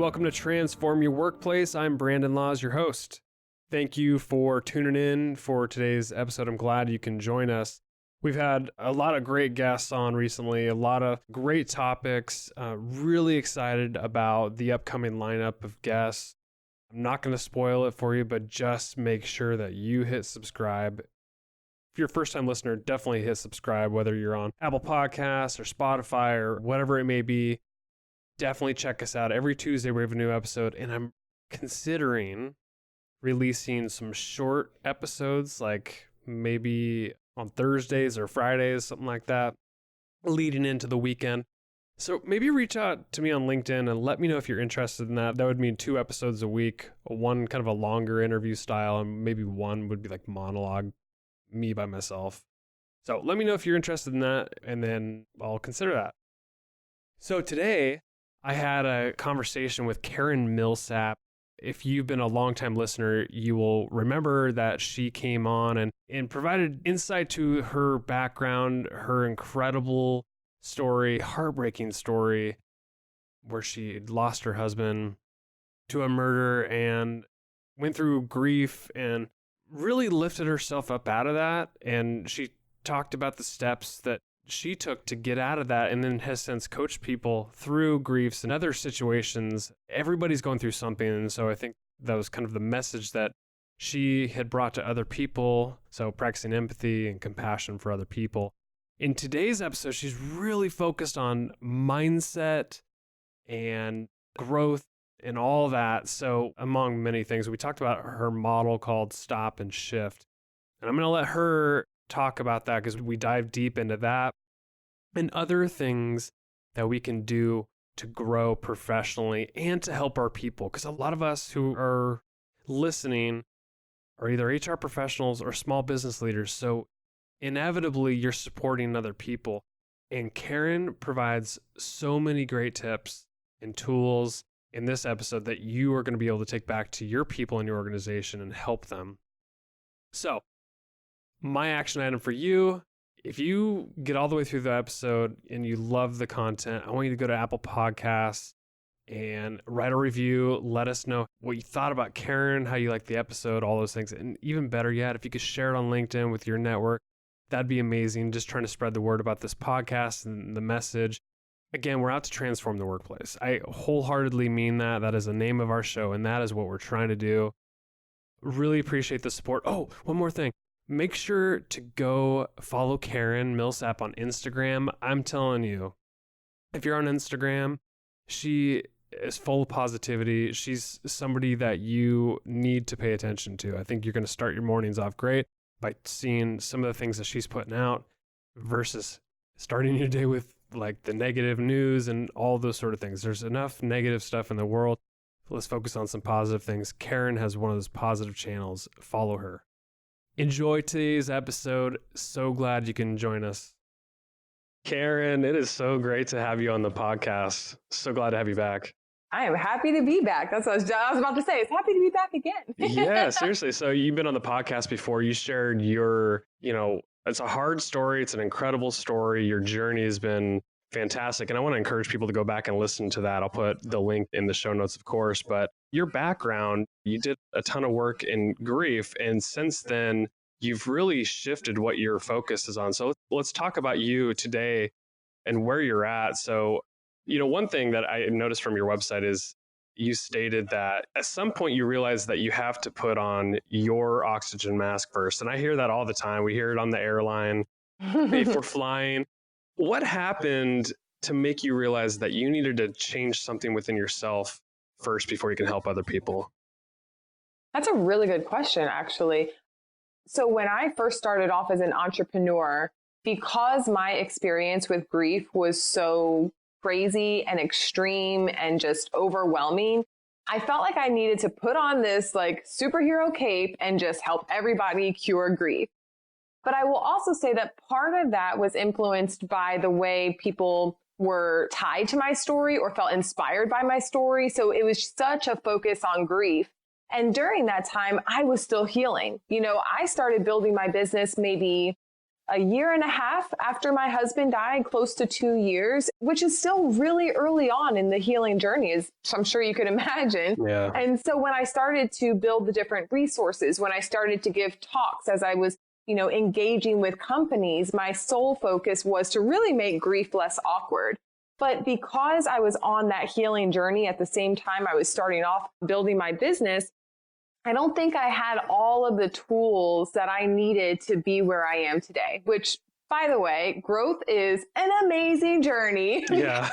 welcome to Transform Your Workplace. I'm Brandon Laws, your host. Thank you for tuning in for today's episode. I'm glad you can join us. We've had a lot of great guests on recently, a lot of great topics. Really excited about the upcoming lineup of guests. I'm not going to spoil it for you, but just make sure that you hit subscribe. If you're a first-time listener, definitely hit subscribe, whether you're on Apple Podcasts or Spotify or whatever it may be. Definitely check us out. Every Tuesday we have a new episode, and I'm considering releasing some short episodes, like maybe on Thursdays or Fridays, something like that, leading into the weekend. So maybe reach out to me on LinkedIn and let me know if you're interested in that. That would mean 2 episodes a week, one kind of a longer interview style, and maybe one would be like monologue, me by myself. So let me know if you're interested in that, and then I'll consider that. So today I had a conversation with Karen Millsap. If you've been a longtime listener, you will remember that she came on and provided insight to her background, her incredible story, heartbreaking story, where she lost her husband to a murder and went through grief and really lifted herself up out of that. And she talked about the steps that she took to get out of that, and then has since coached people through griefs and other situations. Everybody's going through something, and so I think that was kind of the message that she had brought to other people, so practicing empathy and compassion for other people. In today's episode, she's really focused on mindset and growth and all that. So among many things, we talked about her model called Stop and Shift, and I'm going to let her talk about that because we dive deep into that and other things that we can do to grow professionally and to help our people. Because a lot of us who are listening are either HR professionals or small business leaders. So inevitably you're supporting other people. And Karen provides so many great tips and tools in this episode that you are going to be able to take back to your people in your organization and help them. So my action item for you, if you get all the way through the episode and you love the content, I want you to go to Apple Podcasts and write a review. Let us know what you thought about Karen, how you liked the episode, all those things. And even better yet, if you could share it on LinkedIn with your network, that'd be amazing. Just trying to spread the word about this podcast and the message. Again, we're out to transform the workplace. I wholeheartedly mean that. That is the name of our show, and that is what we're trying to do. Really appreciate the support. Oh, one more thing. Make sure to go follow Karen Millsap on Instagram. I'm telling you, if you're on Instagram, she is full of positivity. She's somebody that you need to pay attention to. I think you're going to start your mornings off great by seeing some of the things that she's putting out versus starting your day with like the negative news and all those sort of things. There's enough negative stuff in the world. Let's focus on some positive things. Karen has one of those positive channels. Follow her. Enjoy today's episode. So glad you can join us. Karen, it is so great to have you on the podcast. So glad to have you back. I am happy to be back. That's what I was about to say. It's happy to be back again. Yeah, seriously. So you've been on the podcast before. You shared your, it's a hard story. It's an incredible story. Your journey has been fantastic. And I want to encourage people to go back and listen to that. I'll put the link in the show notes, of course. But your background, you did a ton of work in grief. And since then, you've really shifted what your focus is on. So let's talk about you today and where you're at. So, one thing that I noticed from your website is you stated that at some point you realized that you have to put on your oxygen mask first. And I hear that all the time. We hear it on the airline, if we're flying. What happened to make you realize that you needed to change something within yourself first before you can help other people? That's a really good question, actually. So when I first started off as an entrepreneur, because my experience with grief was so crazy and extreme and just overwhelming, I felt like I needed to put on this like superhero cape and just help everybody cure grief. But I will also say that part of that was influenced by the way people were tied to my story or felt inspired by my story. So it was such a focus on grief. And during that time, I was still healing. I started building my business maybe a year and a half after my husband died, close to 2 years, which is still really early on in the healing journey, as I'm sure you could imagine. Yeah. And so when I started to build the different resources, when I started to give talks, as I was, engaging with companies, my sole focus was to really make grief less awkward. But because I was on that healing journey at the same time I was starting off building my business, I don't think I had all of the tools that I needed to be where I am today, which, by the way, growth is an amazing journey. Yeah.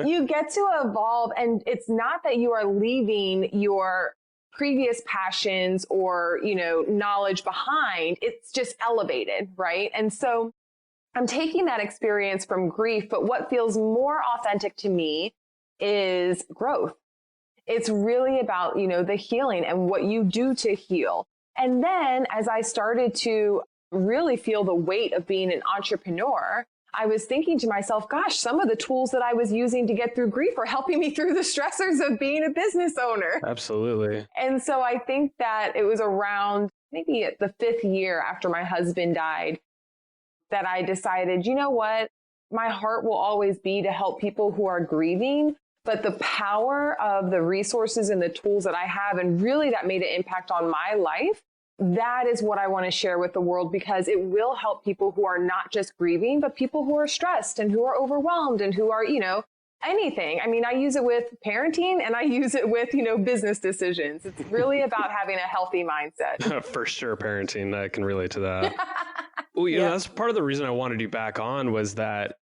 You get to evolve, and it's not that you are leaving your previous passions or, knowledge behind. It's just elevated, right? And so I'm taking that experience from grief, but what feels more authentic to me is growth. It's really about, the healing and what you do to heal. And then as I started to really feel the weight of being an entrepreneur, I was thinking to myself, gosh, some of the tools that I was using to get through grief are helping me through the stressors of being a business owner. Absolutely. And so I think that it was around maybe the 5th year after my husband died that I decided, you know what, my heart will always be to help people who are grieving. But the power of the resources and the tools that I have, and really that made an impact on my life, that is what I want to share with the world, because it will help people who are not just grieving, but people who are stressed and who are overwhelmed and who are, anything. I mean, I use it with parenting and I use it with, business decisions. It's really about having a healthy mindset. For sure, parenting. I can relate to that. Well, that's part of the reason I wanted you back on, was that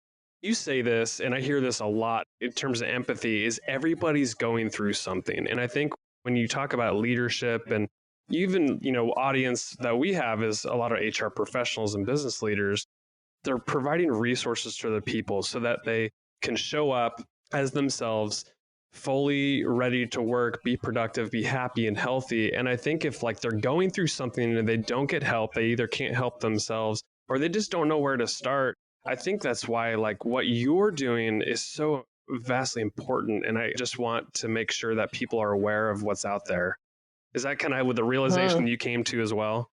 you say this, and I hear this a lot in terms of empathy, is everybody's going through something. And I think when you talk about leadership, and even, audience that we have is a lot of HR professionals and business leaders, they're providing resources to the people so that they can show up as themselves, fully ready to work, be productive, be happy and healthy. And I think if they're going through something and they don't get help, they either can't help themselves or they just don't know where to start. I think that's why what you're doing is so vastly important. And I just want to make sure that people are aware of what's out there. Is that kind of with the realization you came to as well?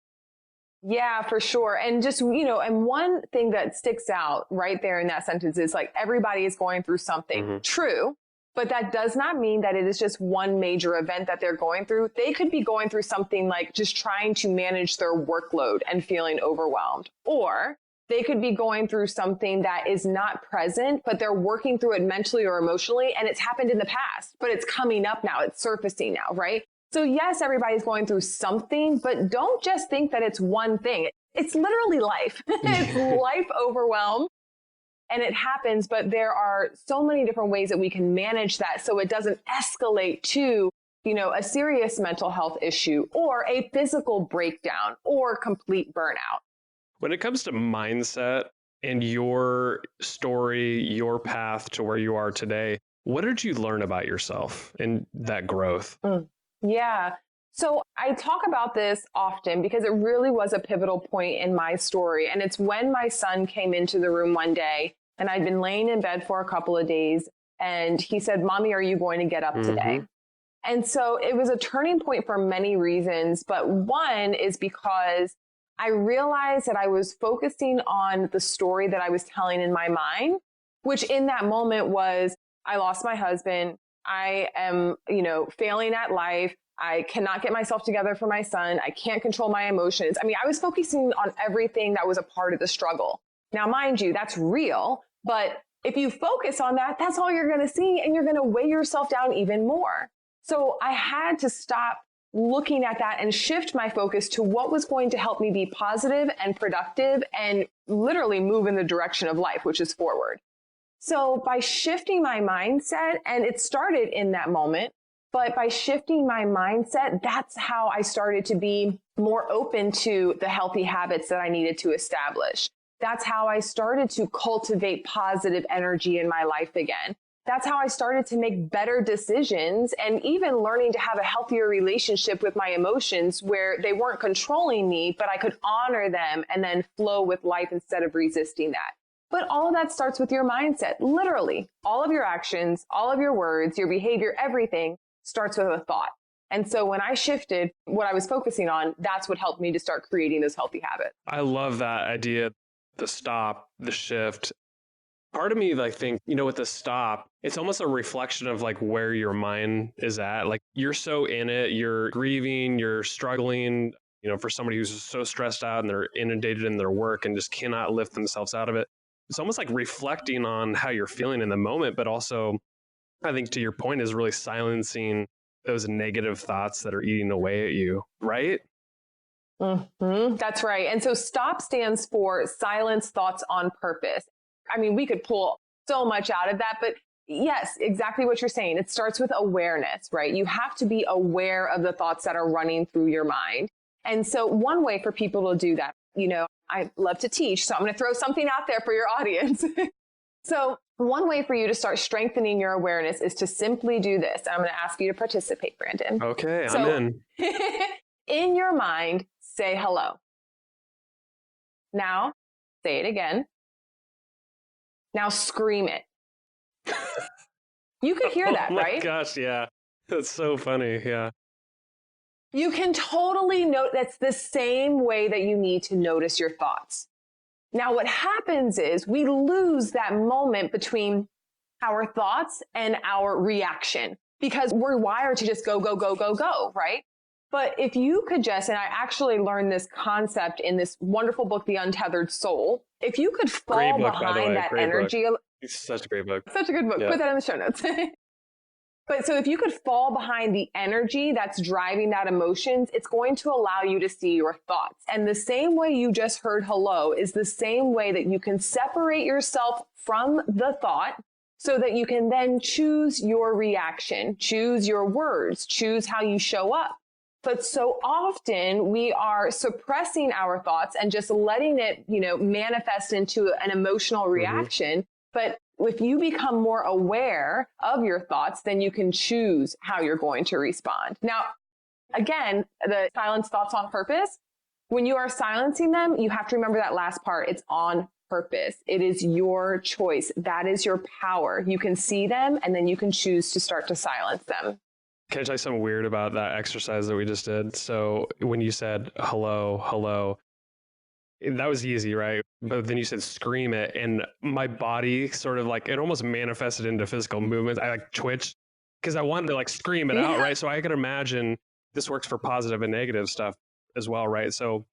Yeah, for sure. And just, and one thing that sticks out right there in that sentence is everybody is going through something. Mm-hmm. True. But that does not mean that it is just one major event that they're going through. They could be going through something like just trying to manage their workload and feeling overwhelmed. Or they could be going through something that is not present, but they're working through it mentally or emotionally. And it's happened in the past, but it's coming up now. It's surfacing now, right? So yes, everybody's going through something, but don't just think that it's one thing. It's literally life. It's life overwhelm. And it happens, but there are so many different ways that we can manage that so it doesn't escalate to, a serious mental health issue or a physical breakdown or complete burnout. When it comes to mindset and your story, your path to where you are today, what did you learn about yourself and that growth? Yeah. So I talk about this often because it really was a pivotal point in my story. And it's when my son came into the room one day and I'd been laying in bed for a couple of days. And he said, "Mommy, are you going to get up today?" And so it was a turning point for many reasons. But one is because I realized that I was focusing on the story that I was telling in my mind, which in that moment was, I lost my husband. I am, failing at life. I cannot get myself together for my son. I can't control my emotions. I mean, I was focusing on everything that was a part of the struggle. Now, mind you, that's real. But if you focus on that, that's all you're going to see. And you're going to weigh yourself down even more. So I had to stop looking at that and shift my focus to what was going to help me be positive and productive and literally move in the direction of life, which is forward. So by shifting my mindset, and it started in that moment, but by shifting my mindset, that's how I started to be more open to the healthy habits that I needed to establish. That's how I started to cultivate positive energy in my life again. That's how I started to make better decisions and even learning to have a healthier relationship with my emotions where they weren't controlling me, but I could honor them and then flow with life instead of resisting that. But all of that starts with your mindset. Literally, all of your actions, all of your words, your behavior, everything starts with a thought. And so when I shifted what I was focusing on, that's what helped me to start creating those healthy habits. I love that idea. the stop, the shift. Part of me, I think, with the stop, it's almost a reflection of like where your mind is at. Like you're so in it, you're grieving, you're struggling, for somebody who's so stressed out and they're inundated in their work and just cannot lift themselves out of it. It's almost like reflecting on how you're feeling in the moment, but also, I think to your point, is really silencing those negative thoughts that are eating away at you, right? Mm-hmm. That's right. And so STOP stands for silence thoughts on purpose. I mean, we could pull so much out of that, but yes, exactly what you're saying. It starts with awareness, right? You have to be aware of the thoughts that are running through your mind. And so one way for people to do that, I love to teach, so I'm going to throw something out there for your audience. So one way for you to start strengthening your awareness is to simply do this. I'm going to ask you to participate, Brandon. Okay, I'm in. In your mind, say hello. Now, say it again. Now scream it. You could hear that, right? Oh my gosh, yeah. That's so funny, yeah. You can totally note that's the same way that you need to notice your thoughts. Now, what happens is we lose that moment between our thoughts and our reaction because we're wired to just go, go, go, go, go, right? But if you could just, and I actually learned this concept in this wonderful book, The Untethered Soul, if you could fall behind that energy. It's such a great book. Such a good book. Yeah. Put that in the show notes. But so if you could fall behind the energy that's driving that emotions, it's going to allow you to see your thoughts. And the same way you just heard hello is the same way that you can separate yourself from the thought so that you can then choose your reaction, choose your words, choose how you show up. But so often we are suppressing our thoughts and just letting it, manifest into an emotional reaction. Mm-hmm. But if you become more aware of your thoughts, then you can choose how you're going to respond. Now, again, the silence thoughts on purpose, when you are silencing them, you have to remember that last part. It's on purpose. It is your choice. That is your power. You can see them and then you can choose to start to silence them. Can I tell you something weird about that exercise that we just did? So when you said hello, that was easy, right? But then you said scream it, and my body sort of like, it almost manifested into physical movements. I like twitched because I wanted to like scream it out, right? So I could imagine this works for positive and negative stuff as well, right? So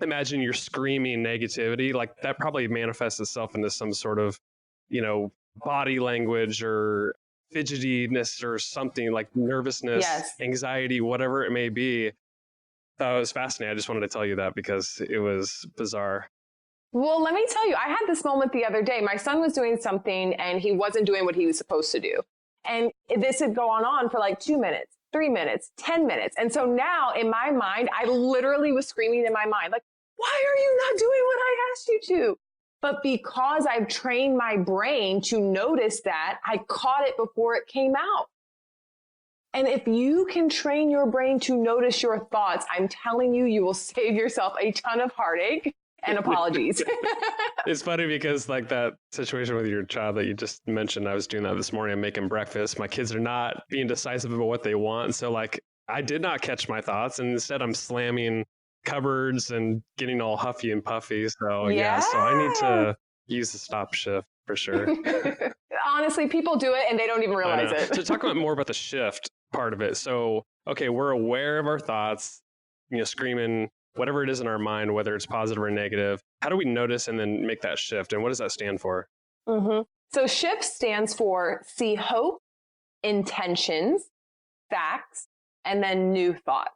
imagine you're screaming negativity, like that probably manifests itself into some sort of, body language or fidgetiness or something like nervousness, anxiety, whatever it may be. That was fascinating. I just wanted to tell you that because it was bizarre. Well, let me tell you, I had this moment the other day. My son was doing something and he wasn't doing what he was supposed to do. And this had gone on for like 2 minutes, 3 minutes, 10 minutes. And so now in my mind, I literally was screaming in my mind, like, why are you not doing what I asked you to? But because I've trained my brain to notice that, I caught it before it came out. And if you can train your brain to notice your thoughts, I'm telling you, you will save yourself a ton of heartache and apologies. It's funny because like that situation with your child that you just mentioned, I was doing that this morning. I'm making breakfast. My kids are not being decisive about what they want. So like I did not catch my thoughts, and instead I'm slamming cupboards and getting all huffy and puffy. So so I need to use the stop shift for sure. Honestly, people do it and they don't even realize it. So talk more about the shift part of it. So, okay, we're aware of our thoughts, screaming whatever it is in our mind, whether it's positive or negative. How do we notice and then make that shift? And what does that stand for? Mm-hmm. So shift stands for see hope, intentions, facts, and then new thoughts.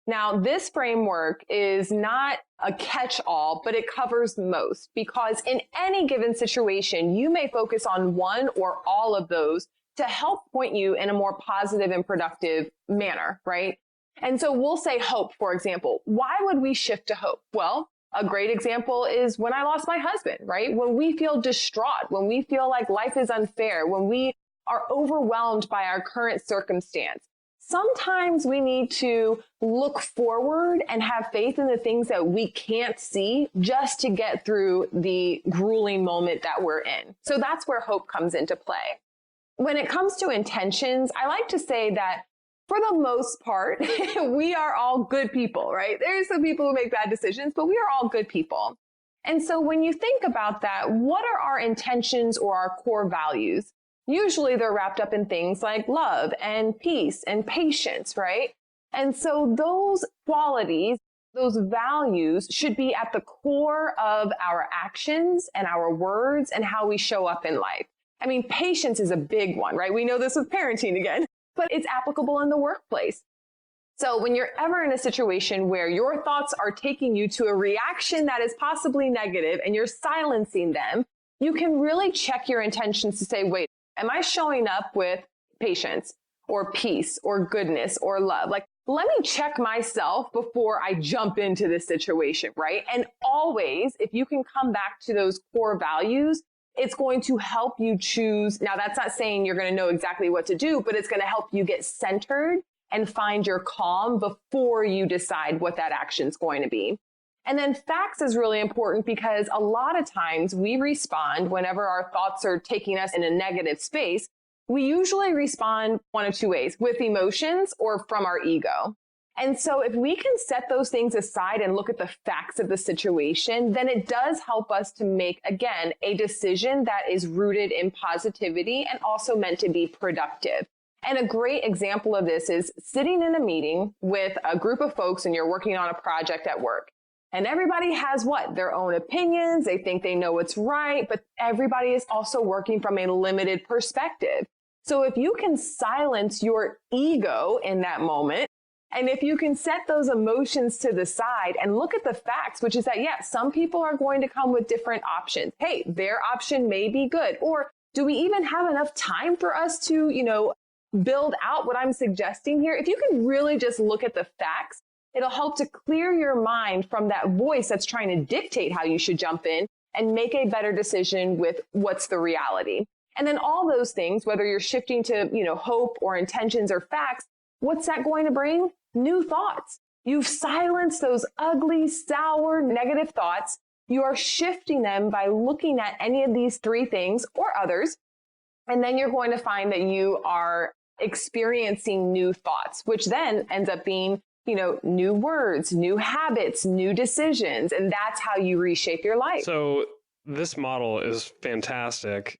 Now, this framework is not a catch-all, but it covers most because in any given situation, you may focus on one or all of those to help point you in a more positive and productive manner, right? And so we'll say hope, for example. Why would we shift to hope? Well, a great example is when I lost my husband, right? When we feel distraught, when we feel like life is unfair, when we are overwhelmed by our current circumstance, sometimes we need to look forward and have faith in the things that we can't see just to get through the grueling moment that we're in. So that's where hope comes into play. When it comes to intentions, I like to say that for the most part, we are all good people, right? There's some people who make bad decisions, but we are all good people. And so when you think about that, what are our intentions or our core values? Usually they're wrapped up in things like love and peace and patience, right? And so those qualities, those values should be at the core of our actions and our words and how we show up in life. I mean, patience is a big one, right? We know this with parenting again, but it's applicable in the workplace. So when you're ever in a situation where your thoughts are taking you to a reaction that is possibly negative and you're silencing them, you can really check your intentions to say, wait, am I showing up with patience or peace or goodness or love? Like, let me check myself before I jump into this situation, right? And always, if you can come back to those core values, it's going to help you choose. Now, that's not saying you're going to know exactly what to do, but it's going to help you get centered and find your calm before you decide what that action is going to be. And then facts is really important because a lot of times we respond whenever our thoughts are taking us in a negative space. We usually respond one of two ways, with emotions or from our ego. And so if we can set those things aside and look at the facts of the situation, then it does help us to make, again, a decision that is rooted in positivity and also meant to be productive. And a great example of this is sitting in a meeting with a group of folks and you're working on a project at work. And everybody has what? Their own opinions. They think they know what's right, but everybody is also working from a limited perspective. So if you can silence your ego in that moment, and if you can set those emotions to the side and look at the facts, which is that, yes, some people are going to come with different options. Hey, their option may be good. Or do we even have enough time for us to, build out what I'm suggesting here? If you can really just look at the facts, it'll help to clear your mind from that voice that's trying to dictate how you should jump in and make a better decision with what's the reality. And then all those things, whether you're shifting to, hope or intentions or facts, what's that going to bring? New thoughts. You've silenced those ugly, sour, negative thoughts. You are shifting them by looking at any of these three things or others. And then you're going to find that you are experiencing new thoughts, which then ends up being, new words, new habits, new decisions. And that's how you reshape your life. So this model is fantastic.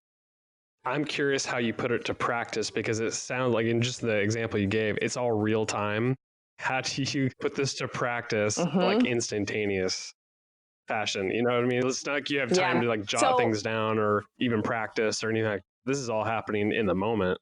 I'm curious how you put it to practice, because it sounds like, in just the example you gave, it's all real time. How do you put this to practice, like instantaneous fashion? You know what I mean? It's not like you have time to jot things down or even practice or anything. This is all happening in the moment.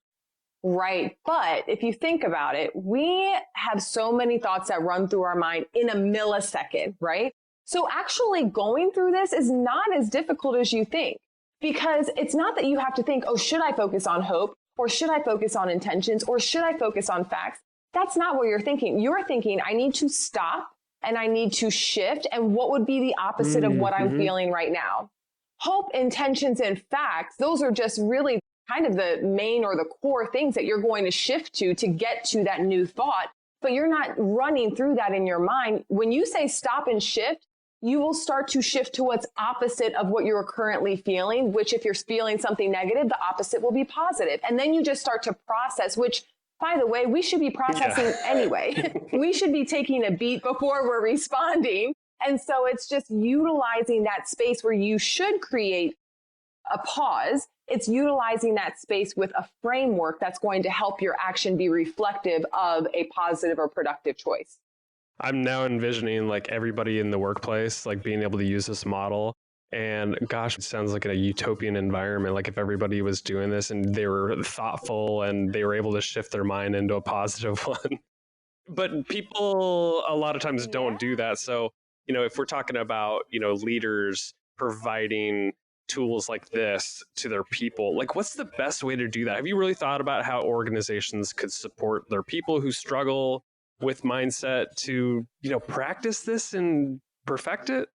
Right. But if you think about it, we have so many thoughts that run through our mind in a millisecond, right? So actually going through this is not as difficult as you think, because it's not that you have to think, oh, should I focus on hope, or should I focus on intentions, or should I focus on facts? That's not what you're thinking. You're thinking, I need to stop and I need to shift. And what would be the opposite of what I'm feeling right now? Hope, intentions, and facts, those are just really kind of the main or the core things that you're going to shift to get to that new thought. But you're not running through that in your mind. When you say stop and shift, you will start to shift to what's opposite of what you're currently feeling, which if you're feeling something negative, the opposite will be positive. And then you just start to process, which, by the way, we should be processing anyway. We should be taking a beat before we're responding. And so it's just utilizing that space where you should create a pause. It's utilizing that space with a framework that's going to help your action be reflective of a positive or productive choice. I'm now envisioning everybody in the workplace, being able to use this model. And gosh, it sounds like a utopian environment. Like if everybody was doing this and they were thoughtful and they were able to shift their mind into a positive one. But people a lot of times don't do that. So, if we're talking about, leaders providing tools like this to their people, what's the best way to do that? Have you really thought about how organizations could support their people who struggle with mindset to, practice this and perfect it?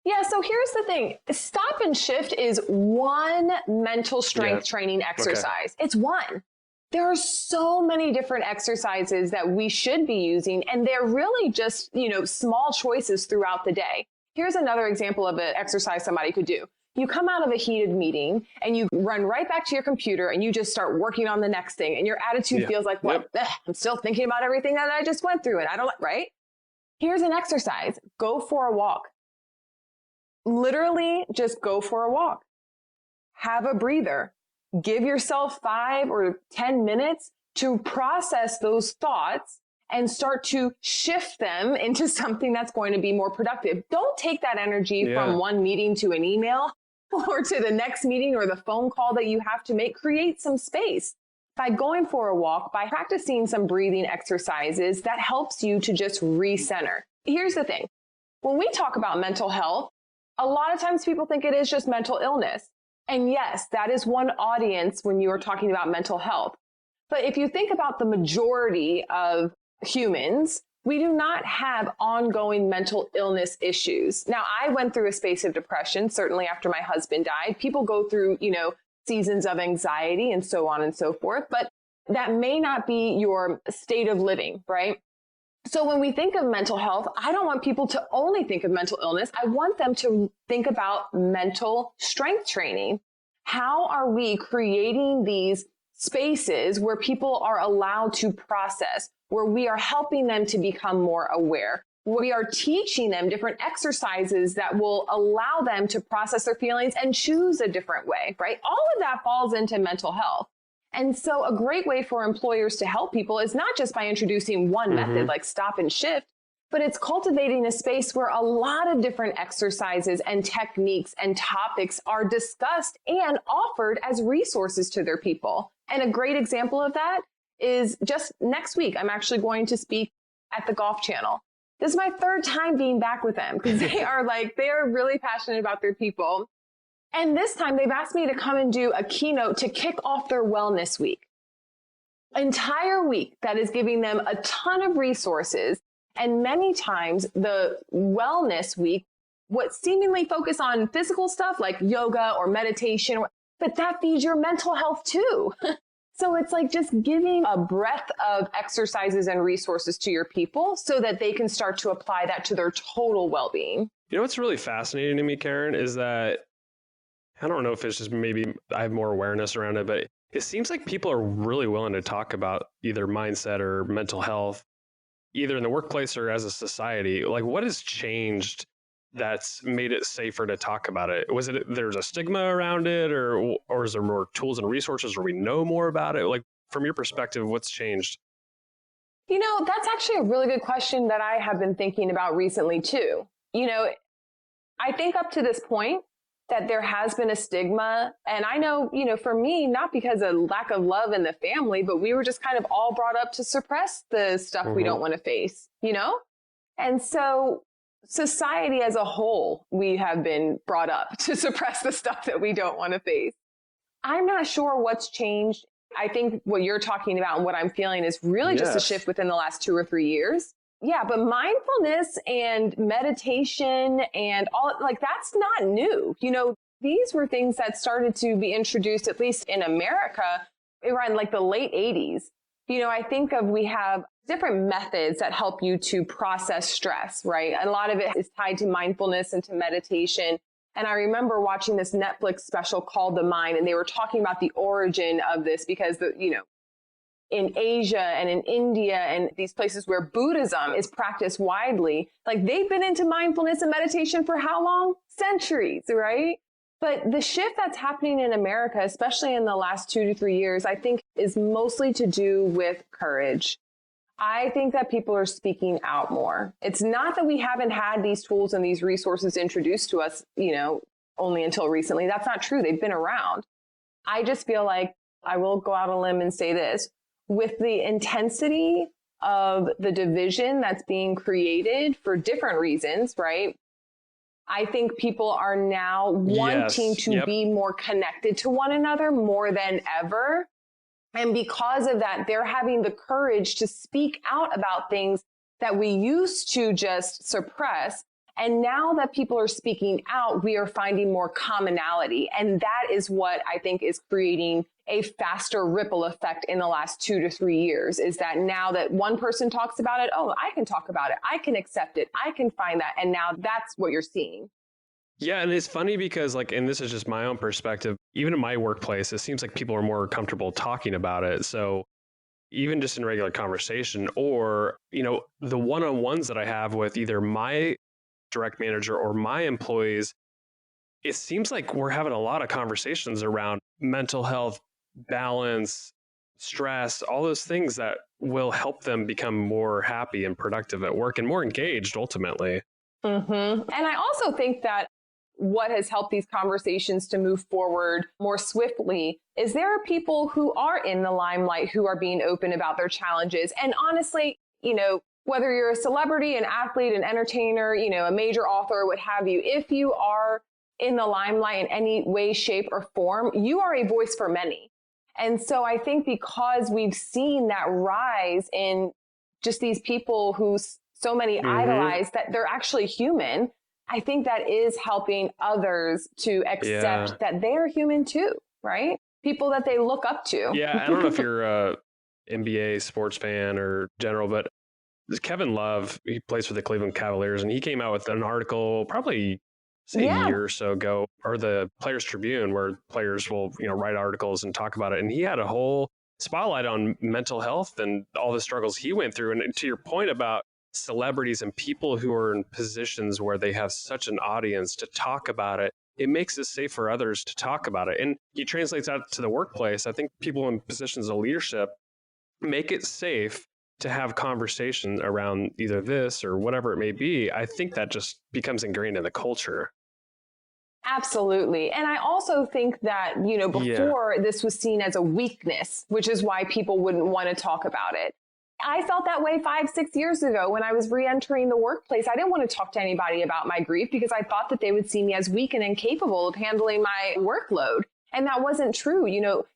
Yeah, so here's the thing. Stop and shift is one mental strength training exercise. Okay. It's one. There are so many different exercises that we should be using, and they're really just, small choices throughout the day. Here's another example of an exercise somebody could do. You come out of a heated meeting and you run right back to your computer and you just start working on the next thing. And your attitude feels like, I'm still thinking about everything that I just went through and I don't right? Here's an exercise. Go for a walk. Literally just go for a walk, have a breather, give yourself 5 or 10 minutes to process those thoughts and start to shift them into something that's going to be more productive. Don't take that energy from one meeting to an email or to the next meeting or the phone call that you have to make. Create some space by going for a walk, by practicing some breathing exercises that helps you to just recenter. Here's the thing. When we talk about mental health, a lot of times people think it is just mental illness. And yes, that is one audience when you are talking about mental health. But if you think about the majority of humans, we do not have ongoing mental illness issues. Now, I went through a space of depression, certainly after my husband died. People go through, seasons of anxiety and so on and so forth, but that may not be your state of living, right? So when we think of mental health, I don't want people to only think of mental illness. I want them to think about mental strength training. How are we creating these spaces where people are allowed to process, where we are helping them to become more aware? We are teaching them different exercises that will allow them to process their feelings and choose a different way, right? All of that falls into mental health. And so a great way for employers to help people is not just by introducing one method like stop and shift, but it's cultivating a space where a lot of different exercises and techniques and topics are discussed and offered as resources to their people. And a great example of that is just next week, I'm actually going to speak at the Golf Channel. This is my 3rd time being back with them because they are really passionate about their people. And this time they've asked me to come and do a keynote to kick off their wellness week. Entire week that is giving them a ton of resources. And many times the wellness week, what seemingly focus on physical stuff like yoga or meditation, but that feeds your mental health too. So it's like just giving a breadth of exercises and resources to your people so that they can start to apply that to their total well-being. You know what's really fascinating to me, Karen, is that I don't know if it's just maybe I have more awareness around it, but it seems like people are really willing to talk about either mindset or mental health, either in the workplace or as a society. Like, what has changed that's made it safer to talk about it? Was it there's a stigma around it, or is there more tools and resources where we know more about it? Like, from your perspective, what's changed? That's actually a really good question that I have been thinking about recently too. I think up to this point that there has been a stigma. And I know, for me, not because of lack of love in the family, but we were just kind of all brought up to suppress the stuff we don't want to face, And so society as a whole, we have been brought up to suppress the stuff that we don't want to face. I'm not sure what's changed. I think what you're talking about and what I'm feeling is really just a shift within the last 2 or 3 years. Yeah, but mindfulness and meditation and all, that's not new. These were things that started to be introduced, at least in America, around the late 80s. I think we have different methods that help you to process stress, right? A lot of it is tied to mindfulness and to meditation. And I remember watching this Netflix special called The Mind, and they were talking about the origin of this because in Asia and in India and these places where Buddhism is practiced widely, they've been into mindfulness and meditation for how long? Centuries, right? But the shift that's happening in America, especially in the last 2 to 3 years, I think is mostly to do with courage. I think that people are speaking out more. It's not that we haven't had these tools and these resources introduced to us, only until recently. That's not true. They've been around. I just feel like I will go out on a limb and say this. With the intensity of the division that's being created for different reasons, right? I think people are now wanting to be more connected to one another more than ever. And because of that, they're having the courage to speak out about things that we used to just suppress. And now that people are speaking out, we are finding more commonality. And that is what I think is creating a faster ripple effect in the last 2 to 3 years, is that now that one person talks about it, oh, I can talk about it. I can accept it. I can find that. And now that's what you're seeing. Yeah. And it's funny because and this is just my own perspective, even in my workplace, it seems like people are more comfortable talking about it. So even just in regular conversation or, the one-on-ones that I have with either my direct manager or my employees, it seems like we're having a lot of conversations around mental health, balance, stress, all those things that will help them become more happy and productive at work and more engaged ultimately. Mm-hmm. And I also think that what has helped these conversations to move forward more swiftly is there are people who are in the limelight who are being open about their challenges. And honestly, whether you're a celebrity, an athlete, an entertainer, a major author, what have you, if you are in the limelight in any way, shape, or form, you are a voice for many. And so I think because we've seen that rise in just these people who so many idolize that they're actually human, I think that is helping others to accept that they're human too, right? People that they look up to. Yeah, I don't know if you're a NBA sports fan or general, but Kevin Love, he plays for the Cleveland Cavaliers, and he came out with an article probably a year or so ago, or the Players Tribune, where players will write articles and talk about it. And he had a whole spotlight on mental health and all the struggles he went through. And to your point about celebrities and people who are in positions where they have such an audience to talk about it, it makes it safe for others to talk about it. And he translates out to the workplace. I think people in positions of leadership make it safe to have conversation around either this or whatever it may be. I think that just becomes ingrained in the culture. Absolutely. And I also think that, before this was seen as a weakness, which is why people wouldn't want to talk about it. I felt that way 5-6 years ago when I was re-entering the workplace. I didn't want to talk to anybody about my grief because I thought that they would see me as weak and incapable of handling my workload. And that wasn't true.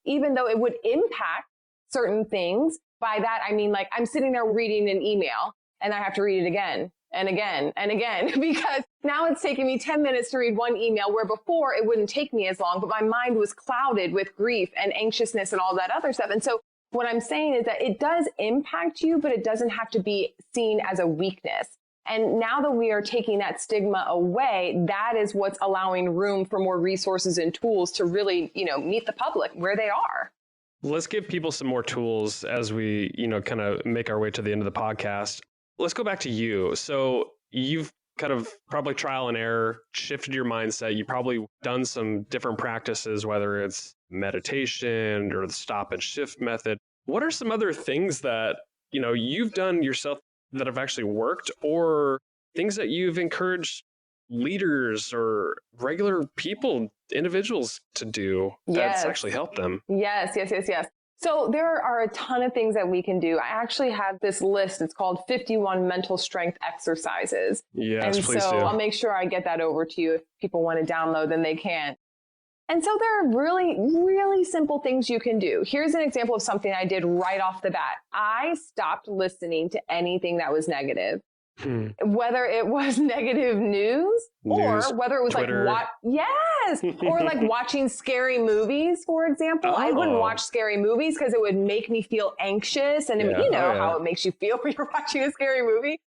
Even though it would impact certain things, by that, I mean, like I'm sitting there reading an email and I have to read it again and again and again, because now it's taking me 10 minutes to read one email where before it wouldn't take me as long, but my mind was clouded with grief and anxiousness and all that other stuff. And so what I'm saying is that it does impact you, but it doesn't have to be seen as a weakness. And now that we are taking that stigma away, that is what's allowing room for more resources and tools to really, meet the public where they are. Let's give people some more tools as we, kind of make our way to the end of the podcast. Let's go back to you. So you've kind of probably trial and error, shifted your mindset. You've probably done some different practices, whether it's meditation or the stop and shift method. What are some other things that, you've done yourself that have actually worked, or things that you've encouraged leaders or regular people, individuals to do that's actually helped them? Yes. So there are a ton of things that we can do. I actually have this list. It's called 51 mental strength exercises. Yes, and please so do. I'll make sure I get that over to you. If people want to download, then they can. And so there are really, really simple things you can do. Here's an example of something I did right off the bat. I stopped listening to anything that was negative. Whether it was negative news or whether it was Twitter. or like watching scary movies, for example. I wouldn't watch scary movies because it would make me feel anxious, and how it makes you feel when you're watching a scary movie.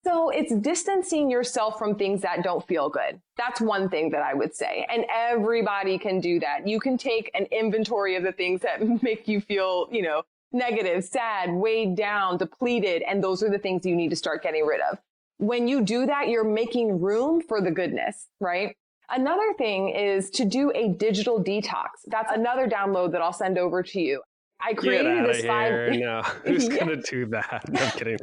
So it's distancing yourself from things that don't feel good. That's one thing that I would say. And everybody can do that. You can take an inventory of the things that make you feel, negative, sad, weighed down, depleted. And those are the things you need to start getting rid of. When you do that, you're making room for the goodness, right? Another thing is to do a digital detox. That's another download that I'll send over to you. I created this No, who's going to do that? No, I'm kidding.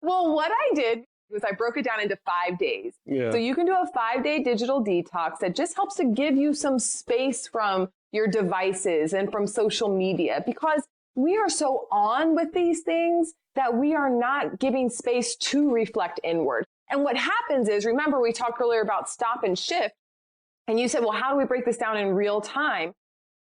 Well, what I did was I broke it down into 5 days. Yeah. So you can do a 5-day digital detox that just helps to give you some space from your devices and from social media, because we are so on with these things that we are not giving space to reflect inward. And what happens is, remember, we talked earlier about stop and shift. And you said, well, how do we break this down in real time?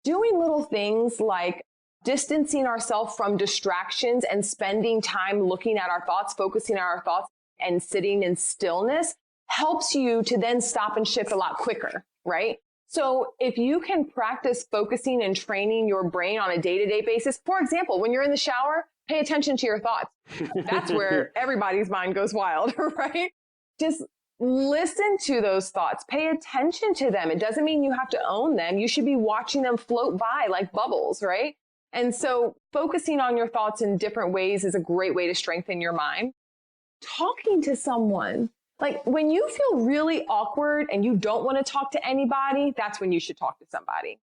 Doing little things like distancing ourselves from distractions and spending time looking at our thoughts, focusing on our thoughts and sitting in stillness helps you to then stop and shift a lot quicker, right? So if you can practice focusing and training your brain on a day-to-day basis, for example, when you're in the shower, pay attention to your thoughts. That's where everybody's mind goes wild, right? Just listen to those thoughts. Pay attention to them. It doesn't mean you have to own them. You should be watching them float by like bubbles, right? And so focusing on your thoughts in different ways is a great way to strengthen your mind. Talking to someone. Like when you feel really awkward and you don't want to talk to anybody, that's when you should talk to somebody.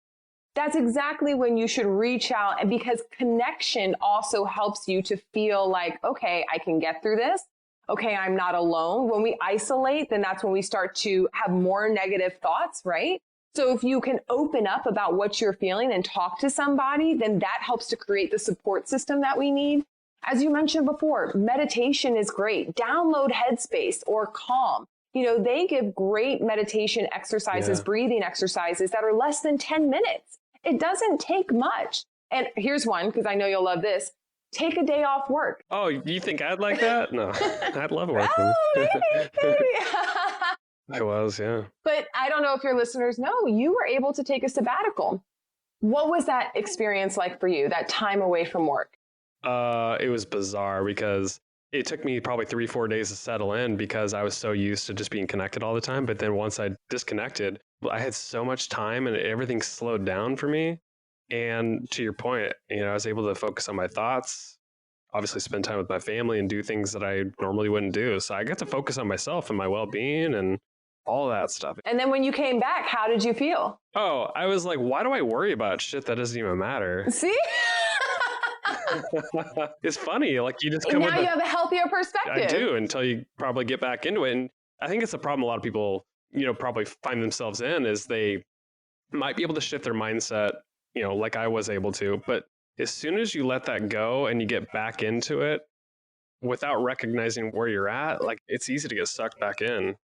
That's exactly when you should reach out. And because connection also helps you to feel like, okay, I can get through this. Okay, I'm not alone. When we isolate, then that's when we start to have more negative thoughts, right? So if you can open up about what you're feeling and talk to somebody, then that helps to create the support system that we need. As you mentioned before, meditation is great. Download Headspace or Calm. You know, they give great meditation exercises, breathing exercises that are less than 10 minutes. It doesn't take much. And here's one, because I know you'll love this. Take a day off work. Oh, you think I'd like that? No, I'd love working. Oh, maybe. I was, yeah. But I don't know if your listeners know, you were able to take a sabbatical. What was that experience like for you, that time away from work? It was bizarre because it took me probably 3-4 days to settle in because I was so used to just being connected all the time. But then once I disconnected, I had so much time and everything slowed down for me. And to your point, I was able to focus on my thoughts, obviously spend time with my family and do things that I normally wouldn't do. So I got to focus on myself and my well-being and all that stuff. And then when you came back, how did you feel? Oh, I was like, why do I worry about shit that doesn't even matter? See? It's funny. Like you just come now you have a healthier perspective. I do, until you probably get back into it. And I think it's a problem a lot of people, probably find themselves in is they might be able to shift their mindset, like I was able to. But as soon as you let that go and you get back into it without recognizing where you're at, like it's easy to get sucked back in.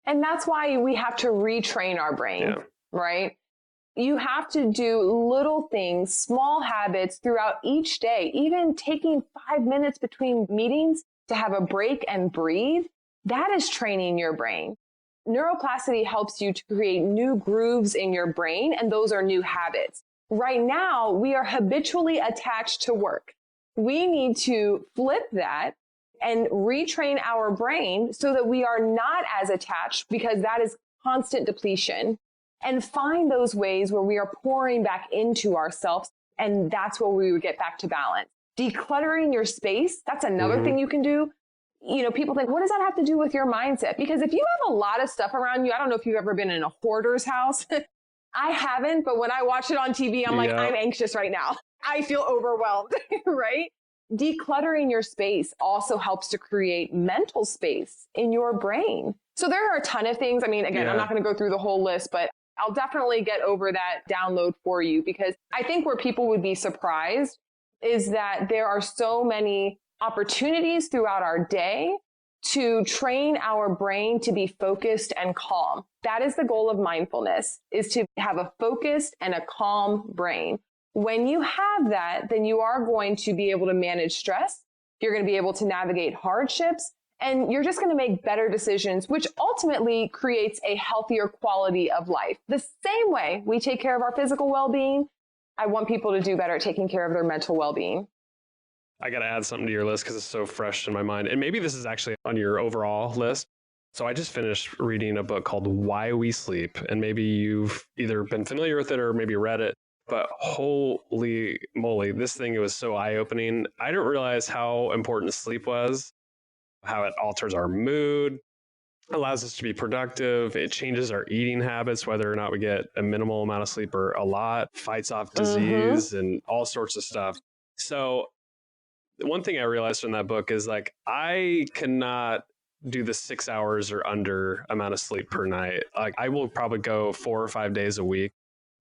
And that's why we have to retrain our brain, right? You have to do little things, small habits throughout each day, even taking 5 minutes between meetings to have a break and breathe. That is training your brain. Neuroplasticity helps you to create new grooves in your brain, and those are new habits. Right now, we are habitually attached to work. We need to flip that and retrain our brain so that we are not as attached, because that is constant depletion, and find those ways where we are pouring back into ourselves. And that's where we would get back to balance. Decluttering your space. That's another thing you can do. People think, what does that have to do with your mindset? Because if you have a lot of stuff around you, I don't know if you've ever been in a hoarder's house. I haven't, but when I watch it on TV, I'm like, I'm anxious right now. I feel overwhelmed, right? Decluttering your space also helps to create mental space in your brain. So there are a ton of things. I mean, again, I'm not going to go through the whole list, but I'll definitely get over that download for you, because I think where people would be surprised is that there are so many opportunities throughout our day to train our brain to be focused and calm. That is the goal of mindfulness, is to have a focused and a calm brain. When you have that, then you are going to be able to manage stress. You're going to be able to navigate hardships, and you're just going to make better decisions, which ultimately creates a healthier quality of life. The same way we take care of our physical well-being, I want people to do better at taking care of their mental well-being. I got to add something to your list because it's so fresh in my mind. And maybe this is actually on your overall list. So I just finished reading a book called Why We Sleep. And maybe you've either been familiar with it or maybe read it. But holy moly, this thing, it was so eye-opening. I didn't realize how important sleep was, how it alters our mood, allows us to be productive. It changes our eating habits, whether or not we get a minimal amount of sleep or a lot, fights off disease and all sorts of stuff. So one thing I realized from that book is like, I cannot do the 6 hours or under amount of sleep per night. Like I will probably go 4 or 5 days a week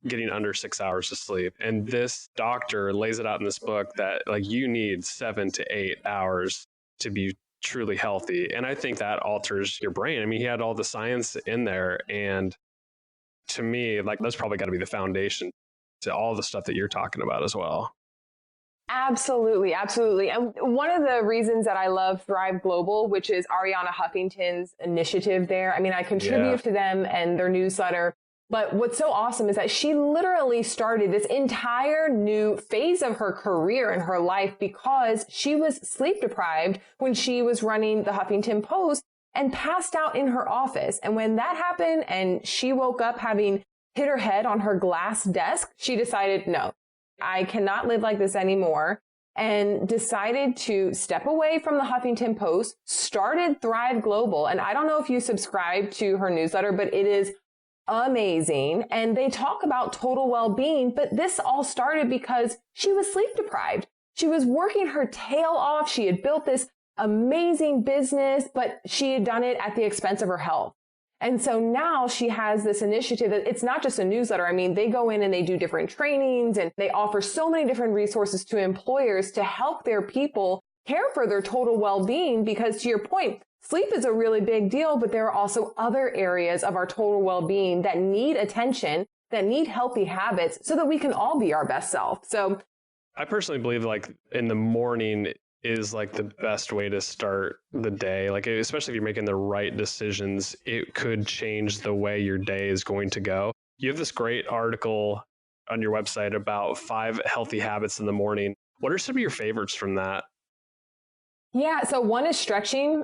getting under 6 hours of sleep. And this doctor lays it out in this book that like you need 7 to 8 hours to be truly healthy. And I think that alters your brain. I mean, he had all the science in there. And to me, like that's probably got to be the foundation to all the stuff that you're talking about as well. Absolutely. Absolutely. And one of the reasons that I love Thrive Global, which is Ariana Huffington's initiative there. I mean, I contribute to them and their newsletter. But what's so awesome is that she literally started this entire new phase of her career and her life because she was sleep deprived when she was running the Huffington Post and passed out in her office. And when that happened and she woke up having hit her head on her glass desk, she decided, no, I cannot live like this anymore. and decided to step away from the Huffington Post, started Thrive Global. And I don't know if you subscribe to her newsletter, but it is amazing. And they talk about total well-being, but this all started because she was sleep deprived. She was working her tail off. She had built this amazing business, but she had done it at the expense of her health. And so now she has this initiative that it's not just a newsletter. I mean, they go in and they do different trainings and they offer so many different resources to employers to help their people care for their total well-being, because to your point, sleep is a really big deal, but there are also other areas of our total well-being that need attention, that need healthy habits so that we can all be our best self. So I personally believe like in the morning is like the best way to start the day. Like, especially if you're making the right decisions, it could change the way your day is going to go. You have this great article on your website about 5 healthy habits in the morning. What are some of your favorites from that? Yeah, so one is stretching.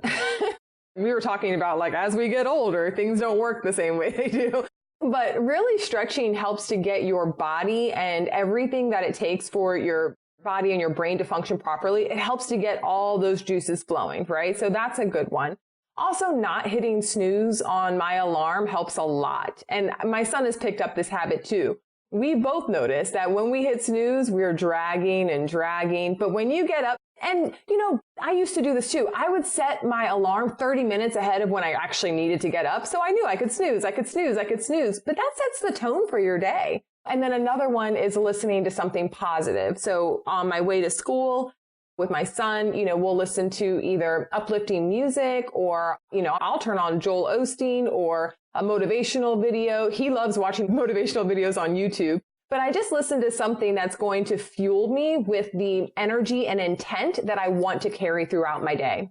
We were talking about like as we get older, things don't work the same way they do. But really stretching helps to get your body and everything that it takes for your body and your brain to function properly. It helps to get all those juices flowing, right? So that's a good one. Also, not hitting snooze on my alarm helps a lot. And my son has picked up this habit too. We both notice that when we hit snooze, we're dragging and dragging. But when you get up, and you know, I used to do this too. I would set my alarm 30 minutes ahead of when I actually needed to get up. So I knew I could snooze, I could snooze, I could snooze. But that sets the tone for your day. And then another one is listening to something positive. So on my way to school with my son, you know, we'll listen to either uplifting music or, you know, I'll turn on Joel Osteen or a motivational video. He loves watching motivational videos on YouTube. But I just listen to something that's going to fuel me with the energy and intent that I want to carry throughout my day.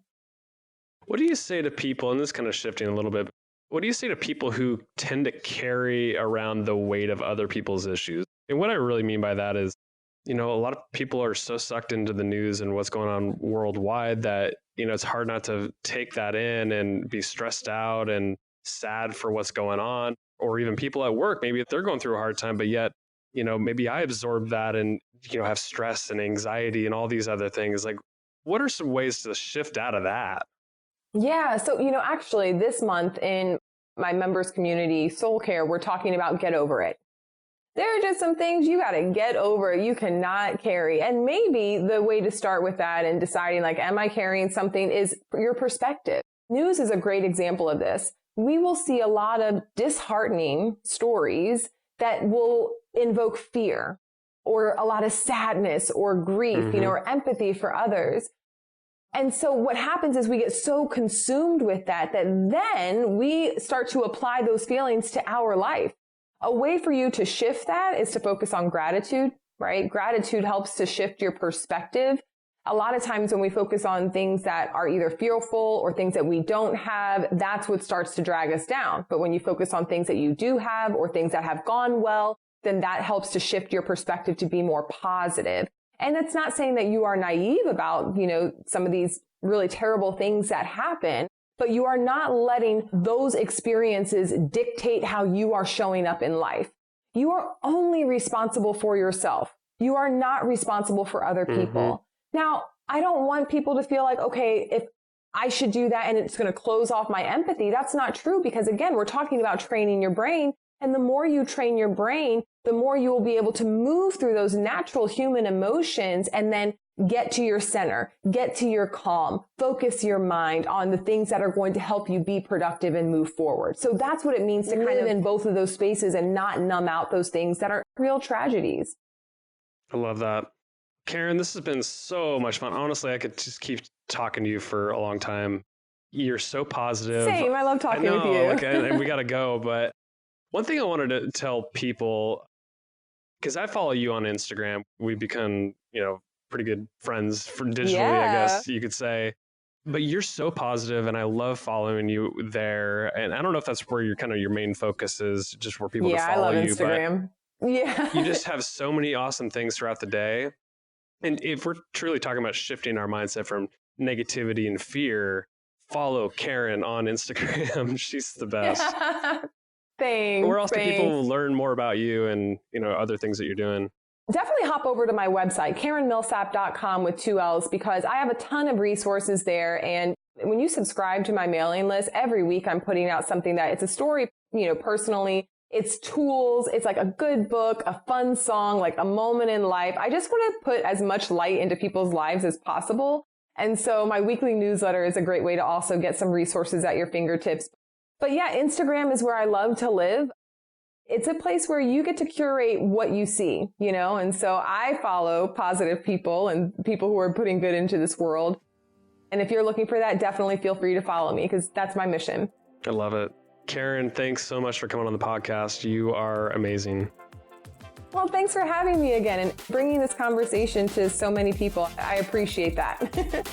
What do you say to people, and this is kind of shifting a little bit, what do you say to people who tend to carry around the weight of other people's issues? And what I really mean by that is, you know, a lot of people are so sucked into the news and what's going on worldwide that, you know, it's hard not to take that in and be stressed out and sad for what's going on. Or even people at work, maybe if they're going through a hard time, but yet, you know, maybe I absorb that and, you know, have stress and anxiety and all these other things. Like, what are some ways to shift out of that? Yeah. So, you know, actually this month in my members community, Soul Care, we're talking about get over it. There are just some things you got to get over. You cannot carry. And maybe the way to start with that and deciding like, am I carrying something is your perspective. News is a great example of this. We will see a lot of disheartening stories that will invoke fear or a lot of sadness or grief, you know, or empathy for others. And so what happens is we get so consumed with that then we start to apply those feelings to our life. A way for you to shift that is to focus on gratitude, right? Gratitude helps to shift your perspective. A lot of times when we focus on things that are either fearful or things that we don't have, that's what starts to drag us down. But when you focus on things that you do have or things that have gone well, then that helps to shift your perspective to be more positive. And it's not saying that you are naive about, you know, some of these really terrible things that happen, but you are not letting those experiences dictate how you are showing up in life. You are only responsible for yourself. You are not responsible for other people. Now, I don't want people to feel like, okay, if I should do that and it's going to close off my empathy. That's not true, because again, we're talking about training your brain. And the more you train your brain, the more you will be able to move through those natural human emotions and then get to your center, get to your calm, focus your mind on the things that are going to help you be productive and move forward. So that's what it means to kind of in both of those spaces and not numb out those things that are real tragedies. I love that. Karen, this has been so much fun. Honestly, I could just keep talking to you for a long time. You're so positive. Same. I love talking with you. Like, and we got to go. But one thing I wanted to tell people, because I follow you on Instagram, we've become, you know, pretty good friends for digitally, I guess you could say. But you're so positive, and I love following you there. And I don't know if that's where your kind of your main focus is, just where people to follow you. Yeah, I love Instagram. But you just have so many awesome things throughout the day. And if we're truly talking about shifting our mindset from negativity and fear, follow Karen on Instagram. She's the best. Thanks. Where else can people learn more about you and, you know, other things that you're doing? definitely hop over to my website, KarenMillsap.com with 2 L's, because I have a ton of resources there. And when you subscribe to my mailing list, every week I'm putting out something that it's a story, personally. It's tools. It's like a good book, a fun song, like a moment in life. I just want to put as much light into people's lives as possible. And so my weekly newsletter is a great way to also get some resources at your fingertips. But yeah, Instagram is where I love to live. It's a place where you get to curate what you see, and so I follow positive people and people who are putting good into this world. And if you're looking for that, definitely feel free to follow me, because that's my mission. I love it. Karen, thanks so much for coming on the podcast. You are amazing. Well, thanks for having me again and bringing this conversation to so many people. I appreciate that.